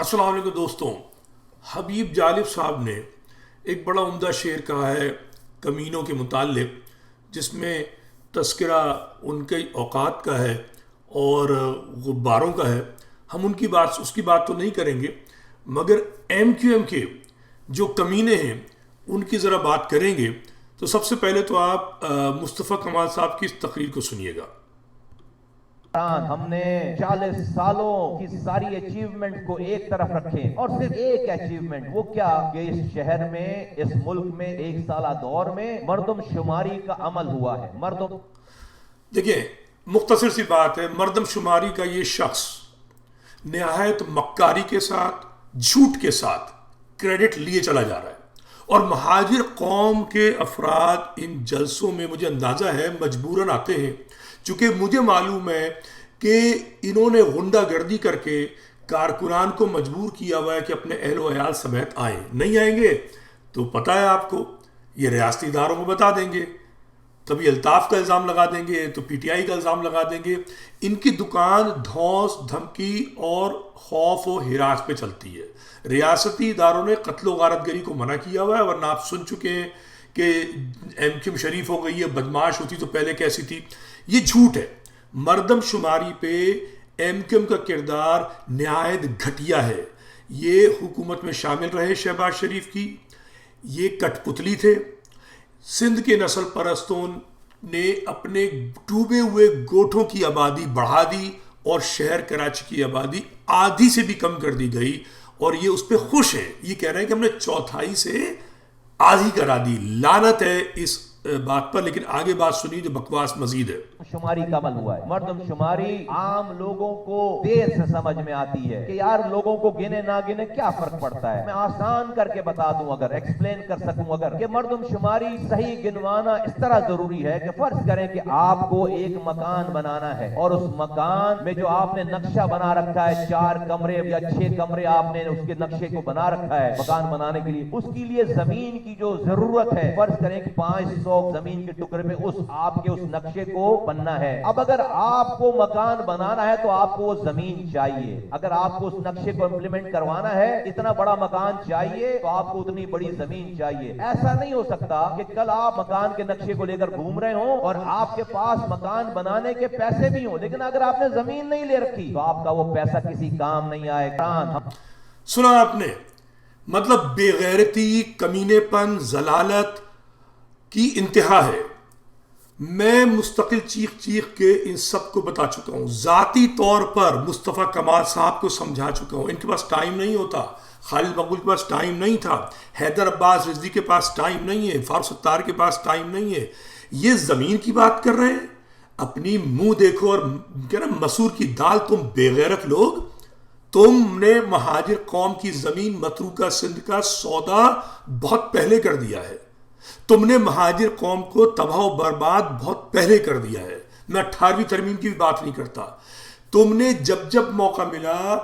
السلام علیکم دوستوں. حبیب جالب صاحب نے ایک بڑا عمدہ شعر کہا ہے کمینوں کے متعلق، جس میں تذکرہ ان کے اوقات کا ہے اور غباروں کا ہے. ہم اس کی بات تو نہیں کریں گے، مگر ایم کیو ایم کے جو کمینے ہیں ان کی ذرا بات کریں گے. تو سب سے پہلے تو آپ مصطفیٰ کمال صاحب کی اس تقریر کو سنیے گا. ہم نے 40 سالوں کی ساری اچیومنٹ کو ایک طرف رکھے اور صرف ایک اچیومنٹ، وہ کیا کہ اس شہر میں، اس ملک میں ایک سالہ دور میں مردم شماری کا عمل ہوا ہے. دیکھیں، مختصر سی بات ہے. مردم شماری کا یہ شخص نہایت مکاری کے ساتھ، جھوٹ کے ساتھ کریڈٹ لیے چلا جا رہا ہے، اور مہاجر قوم کے افراد ان جلسوں میں مجھے اندازہ ہے مجبوراً آتے ہیں، چونکہ مجھے معلوم ہے کہ انہوں نے غنڈہ گردی کر کے کارکنان کو مجبور کیا ہوا ہے کہ اپنے اہل و عیال سمیت آئیں. نہیں آئیں گے تو پتہ ہے آپ کو، یہ ریاستی اداروں کو بتا دیں گے، کبھی الطاف کا الزام لگا دیں گے تو پی ٹی آئی کا الزام لگا دیں گے. ان کی دکان دھوس، دھمکی اور خوف و ہراس پہ چلتی ہے. ریاستی اداروں نے قتل و غارت گری کو منع کیا ہوا ہے، ورنہ آپ سن چکے ہیں کہ ایم کیو ایم شریف ہو گئی ہے، بدماش ہوتی تو پہلے کیسی تھی. یہ جھوٹ ہے. مردم شماری پہ ایم کیو ایم کا کردار نہایت گھٹیا ہے. یہ حکومت میں شامل رہے شہباز شریف کی، یہ کٹ پتلی تھے. سندھ کے نسل پرستوں نے اپنے ڈوبے ہوئے گوٹھوں کی آبادی بڑھا دی اور شہر کراچی کی آبادی آدھی سے بھی کم کر دی گئی، اور یہ اس پہ خوش ہے. یہ کہہ رہے ہیں کہ ہم نے چوتھائی سے آدھی کرا دی. لعنت ہے اس بات پر. لیکن آگے بات سنیے جو بکواس مزید ہے. شماری کا عمل ہوا ہے. مردم شماری عام لوگوں کو دیر سے سمجھ میں آتی ہے کہ یار لوگوں کو گنے نہ گنے کیا فرق پڑتا ہے. میں آسان کر کے بتا دوں، اگر ایکسپلین کر سکوں، اگر کہ مردم شماری صحیح گنوانا اس طرح ضروری ہے کہ فرض کریں کہ آپ کو ایک مکان بنانا ہے، اور اس مکان میں جو آپ نے نقشہ بنا رکھا ہے، 4 کمرے یا 6 کمرے آپ نے اس کے نقشے کو بنا رکھا ہے مکان بنانے کے لیے، اس کے لیے زمین کی جو ضرورت ہے، فرض کریں کہ 500 زمین کے ٹکڑے میں اس آپ کے اس نقشے کو بننا ہے. اب اگر آپ کو مکان بنانا ہے تو آپ کو وہ زمین چاہیے. اگر آپ کو اس نقشے کو امپلیمنٹ کروانا ہے، اتنا بڑا مکان چاہیے، تو آپ کو اتنی بڑی زمین چاہیے. ایسا نہیں ہو سکتا کہ کل آپ مکان کے نقشے کو لے کر گھوم رہے ہوں اور آپ کے پاس مکان بنانے کے پیسے بھی ہوں، لیکن اگر آپ نے زمین نہیں لے رکھی تو آپ کا وہ پیسہ کسی کام نہیں آئے گا. سنا آپ نے؟ مطلب بے غیرتی، کمینے پن، ضلالت کی انتہا ہے. میں مستقل چیخ چیخ کے ان سب کو بتا چکا ہوں. ذاتی طور پر مصطفیٰ کمال صاحب کو سمجھا چکا ہوں. ان کے پاس ٹائم نہیں ہوتا. خالد مقبول کے پاس ٹائم نہیں تھا. حیدر عباس رضوی کے پاس ٹائم نہیں ہے. فاروق ستار کے پاس ٹائم نہیں ہے. یہ زمین کی بات کر رہے ہیں. اپنی منہ دیکھو. اور کیا نا، مسور کی دال. تم بے غیرت لوگ، تم نے مہاجر قوم کی زمین متروکہ سندھ کا سودا بہت پہلے کر دیا ہے. تم نے مہاجر قوم کو تباہ و برباد بہت پہلے کر دیا ہے. میں 18ویں ترمیم کی بھی بات نہیں کرتا. تم نے جب جب موقع ملا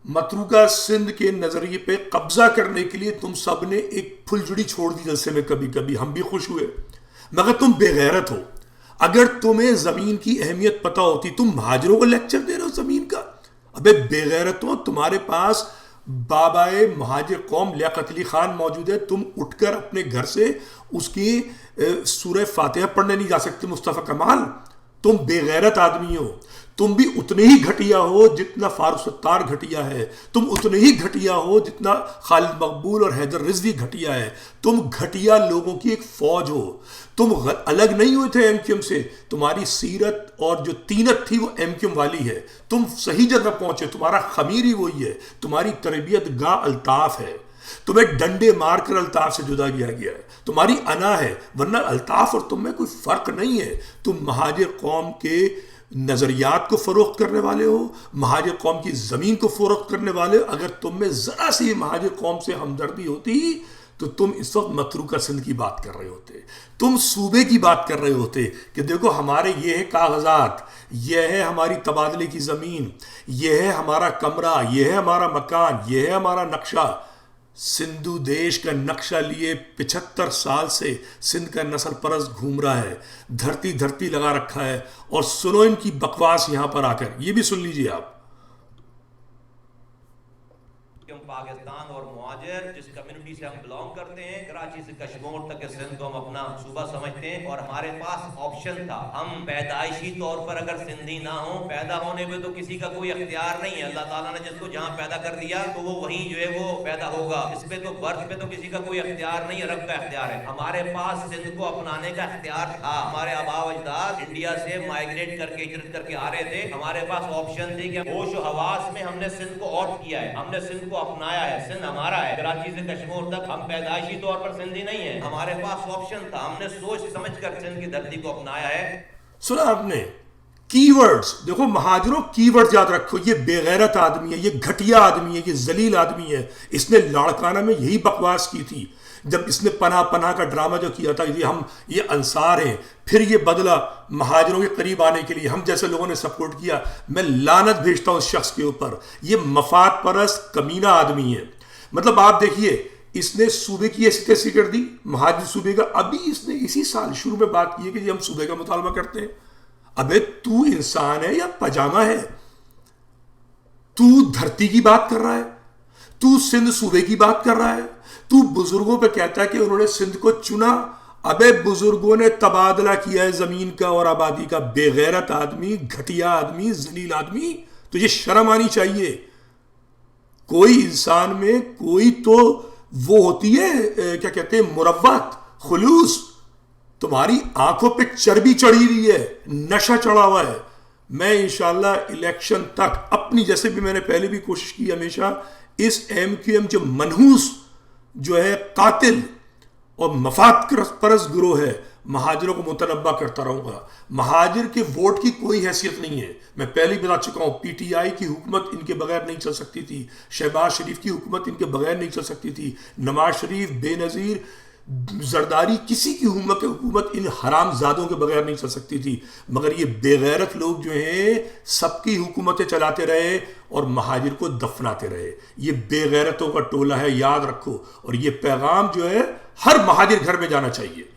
متروکہ سندھ کے نظریے پہ قبضہ کرنے کے لیے تم سب نے ایک پھلجڑی چھوڑ دی جلسے میں. کبھی کبھی ہم بھی خوش ہوئے، مگر تم بے غیرت ہو. اگر تمہیں زمین کی اہمیت پتہ ہوتی، تم مہاجروں کو لیکچر دے رہے ہو زمین کا. ابے بے غیرت ہو. تمہارے پاس بابائے مہاجر قوم لیاقت علی خان موجود ہے. تم اٹھ کر اپنے گھر سے اس کی سورہ فاتحہ پڑھنے نہیں جا سکتے. مصطفیٰ کمال، تم بے غیرت آدمی ہو. تم بھی اتنے ہی گھٹیا ہو جتنا فاروق ستار گھٹیا ہے. تم اتنے ہی گھٹیا ہو جتنا خالد مقبول اور حیدر رضوی گھٹیا ہے. تم گھٹیا لوگوں کی ایک فوج ہو. تم الگ نہیں ہوئے تھے ایم کیو ایم سے. تمہاری سیرت اور جو تینت تھی وہ ایم کیو ایم والی ہے. تم صحیح جگہ پہنچے. تمہارا خمیر ہی وہی ہے. تمہاری تربیت گاہ الطاف ہے. تمہیں ڈنڈے مار کر الطاف سے جدا کیا گیا ہے. تمہاری انا ہے، ورنہ الطاف اور تم میں کوئی فرق نہیں ہے. تم مہاجر قوم کے نظریات کو فروخت کرنے والے ہو، مہاجر قوم کی زمین کو فروخت کرنے والے ہو. اگر تم میں ذرا سی مہاجر قوم سے ہمدردی ہوتی تو تم اس وقت متروکہ سندھ کی بات کر رہے ہوتے. تم صوبے کی بات کر رہے ہوتے کہ دیکھو ہمارے یہ ہیں کاغذات، یہ ہے ہماری تبادلے کی زمین، یہ ہے ہمارا کمرہ، یہ ہے ہمارا مکان، یہ ہے ہمارا نقشہ. سندھو دیش کا نقشہ لیے 75 سال سے سندھ کا نسل پرست گھوم رہا ہے. دھرتی دھرتی لگا رکھا ہے. اور سنو ان کی بکواس یہاں پر آ کر. یہ بھی سن لیجئے آپ. کہ ہم پاکستان اور مہاجر جس کمیونٹی سے ہم بلانگ کرتے ہیں، کراچی سے کشمیر تک سندھ کو ہم اپنا صوبہ سمجھتے ہیں، اور ہمارے پاس آپشن تھا، ہم پیدائشی طور پر اگر سندھی نہ ہوں، پیدا ہونے پہ تو کسی کا کوئی اختیار نہیں ہے، اللہ تعالیٰ نے جس کو جہاں پیدا کر دیا تو وہ وہیں جو ہے وہ پیدا ہوگا، اس پہ تو برتھ پہ تو کسی کا کوئی اختیار نہیں ہے، رب کا اختیار ہے۔ ہمارے پاس سندھ کو اپنانے کا اختیار تھا، ہمارے آبا و اجداد انڈیا سے مائگریٹ کر کے ہجرت کر کے آ رہے تھے، ہمارے پاس آپشن تھی کہ ہوش و حواس میں ہم نے سندھ کو آپٹ کیا ہے، ہم نے سندھ کو اپنایا ہے، سندھ ہمارا ہے، کراچی سے کشمیر تک ہم پیدائشی طور پر سندھی نہیں ہیں، ہمارے پاس آپشن تھا، ہم نے سوچ سمجھ کر سندھ کی دھرتی کو اپنایا ہے۔ سنا آپ نے کی ورڈز، دیکھو مہاجروں کی ورڈز یاد رکھو، یہ بے غیرت آدمی ہے، یہ گھٹیا آدمی ہے، یہ ذلیل آدمی ہے۔ اس نے لاڑکانہ میں یہی بکواس کی تھی جب اس نے پناہ پناہ کا ڈرامہ جو کیا تھا، یہ انصار ہیں، پھر یہ بدلہ مہاجروں کے قریب آنے کے لیے ہم جیسے لوگوں نے سپورٹ کیا۔ میں لعنت بھیجتا ہوں اس شخص کے اوپر، یہ مفاد پرست کمینہ آدمی ہے۔ مطلب آپ دیکھیے، اس نے صوبے کی حیثیت ایسی کر دی، مہاجر صوبے کا۔ ابھی اس نے اسی سال شروع میں بات کی ہے کہ جی ہم صوبے کا مطالبہ کرتے ہیں۔ ابے تو انسان ہے یا پاجامہ ہے؟ تو دھرتی کی بات کر رہا ہے، تو سندھ صوبے کی بات کر رہا ہے، تو بزرگوں پہ کہتا ہے کہ انہوں نے سندھ کو چنا۔ ابے بزرگوں نے تبادلہ کیا ہے زمین کا اور آبادی کا۔ بے غیرت آدمی، گھٹیا آدمی، ذلیل آدمی، تجھے شرم آنی چاہیے۔ کوئی انسان میں کوئی تو وہ ہوتی ہے کیا کہتے ہیں، مروت، خلوص۔ تمہاری آنکھوں پہ چربی چڑھی ہوئی ہے، نشہ چڑھا ہوا ہے۔ میں انشاءاللہ الیکشن تک اپنی، جیسے بھی میں نے پہلے بھی کوشش کی ہمیشہ، اس ایم کیو ایم جو منحوس جو ہے قاتل اور مفاد پرست گروہ ہے، مہاجروں کو متنبع کرتا رہوں گا۔ مہاجر کے ووٹ کی کوئی حیثیت نہیں ہے، میں پہلے بتا چکا ہوں۔ پی ٹی آئی کی حکومت ان کے بغیر نہیں چل سکتی تھی، شہباز شریف کی حکومت ان کے بغیر نہیں چل سکتی تھی، نواز شریف، بے نظیر، زرداری، کسی کی حکومت ان حرام زادوں کے بغیر نہیں چل سکتی تھی۔ مگر یہ بے غیرت لوگ جو ہیں سب کی حکومتیں چلاتے رہے اور مہاجر کو دفناتے رہے۔ یہ بے غیرتوں کا ٹولہ ہے، یاد رکھو۔ اور یہ پیغام جو ہے ہر مہاجر گھر میں جانا چاہیے۔